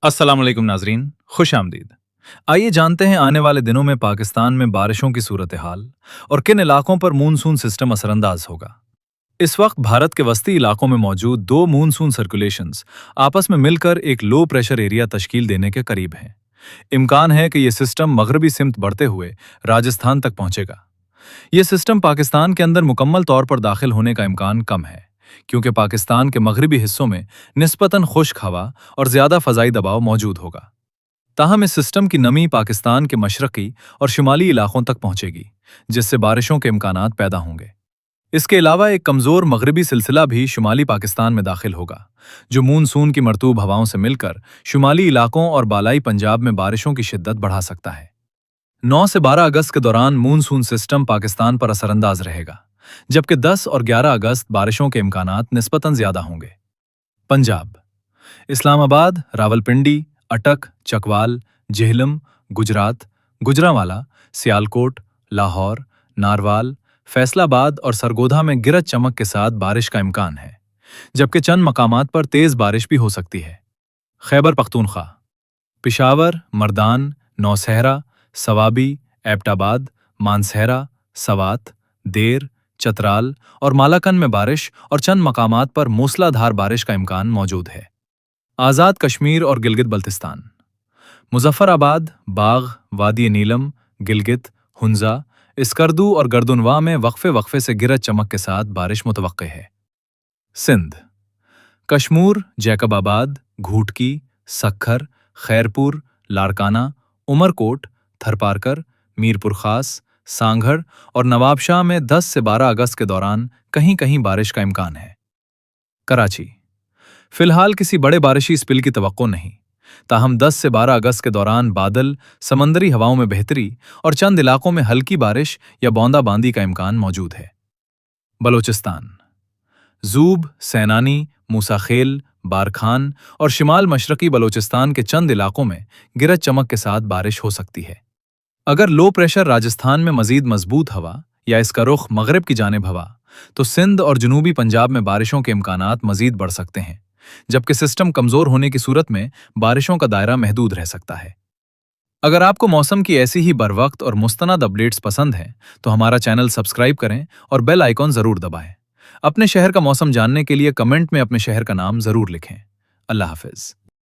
अस्सलाम वालेकुम नाजरीन, खुश आमदीद। आइए जानते हैं आने वाले दिनों में पाकिस्तान में बारिशों की सूरत हाल और किन इलाकों पर मूनसून सिस्टम असरअंदाज होगा। इस वक्त भारत के वस्ती इलाकों में मौजूद दो मूनसून सर्कुलेशंस आपस में मिलकर एक लो प्रेशर एरिया तश्कील देने के करीब हैं। इम्कान है कि यह सिस्टम मगरबी सिमत बढ़ते हुए राजस्थान तक पहुंचेगा। यह सिस्टम पाकिस्तान के अंदर मुकम्मल तौर पर दाखिल होने का इम्कान कम है, क्योंकि पाकिस्तान के मगरबी हिस्सों में निस्बतन खुश्क हवा और ज्यादा फजाई दबाव मौजूद होगा। ताहम इस सिस्टम की नमी पाकिस्तान के मशरकी और शुमाली इलाकों तक पहुंचेगी, जिससे बारिशों के इम्कानात पैदा होंगे। इसके अलावा एक कमजोर मगरबी सिलसिला भी शुमाली पाकिस्तान में दाखिल होगा, जो मूनसून की मरतूब हवाओं से मिलकर शुमाली इलाकों और बालाई पंजाब में बारिशों की शिद्दत बढ़ा सकता है। 9 से 12 अगस्त के दौरान मूनसून सिस्टम पाकिस्तान पर असरअंदाज रहेगा, जबकि 10 और 11 अगस्त बारिशों के इम्कानात निस्बतन ज्यादा होंगे। पंजाब, इस्लामाबाद, रावलपिंडी, अटक, चकवाल, जेहलम, गुजरात, गुजरांवाला, सियालकोट, लाहौर, नारवाल, फैसलाबाद और सरगोधा में गिरज चमक के साथ बारिश का इम्कान है, जबकि चंद मकामात पर तेज बारिश भी हो सकती है। खैबर पख्तूनख्वा, पिशावर, मर्दान, नौशहरा, सवाबी, एबटाबाद, मानसहरा, सवात, देर, चतराल और मालाकन में बारिश और चंद मकामात पर मूसलाधार बारिश का इम्कान मौजूद है। आज़ाद कश्मीर और गिलगित बल्तिस्तान, मुजफ्फराबाद, बाग, वादी नीलम, गिलगित, हुंजा, इस्कर्दू और गर्दुनवा में वक्फे वक्फे से गिरज चमक के साथ बारिश मुतवक्के है। सिंध, कशमूर, जैकबाबाद, घूटकी, सखर, खैरपुर, लारकाना, उमरकोट, थरपारकर, मीरपुर खास, सांघड़ और नवाबशाह में 10 से 12 अगस्त के दौरान कहीं कहीं बारिश का इम्कान है। कराची, फिलहाल किसी बड़े बारिशी स्पिल की तवक्को नहीं, ताहम 10 से 12 अगस्त के दौरान बादल, समंदरी हवाओं में बेहतरी और चंद इलाकों में हल्की बारिश या बौंदाबांदी का इम्कान मौजूद है। बलोचिस्तान, जूब, सैनानी, मूसाखेल, बारखान और शिमाल मशरकी बलोचिस्तान के चंद इलाकों में गिरज चमक के साथ बारिश हो सकती है। अगर लो प्रेशर राजस्थान में मजीद मजबूत हवा या इसका रुख मगरब की जानिब हवा, तो सिंध और जनूबी पंजाब में बारिशों के इम्कानात मजीद बढ़ सकते हैं, जबकि सिस्टम कमजोर होने की सूरत में बारिशों का दायरा महदूद रह सकता है। अगर आपको मौसम की ऐसी ही बरवक्त और मुस्तनद अपडेट्स पसंद हैं, तो हमारा चैनल सब्सक्राइब करें और बेल आइकॉन जरूर दबाएं। अपने शहर का मौसम जानने के लिए कमेंट में अपने शहर का नाम जरूर लिखें। अल्लाह हाफिज।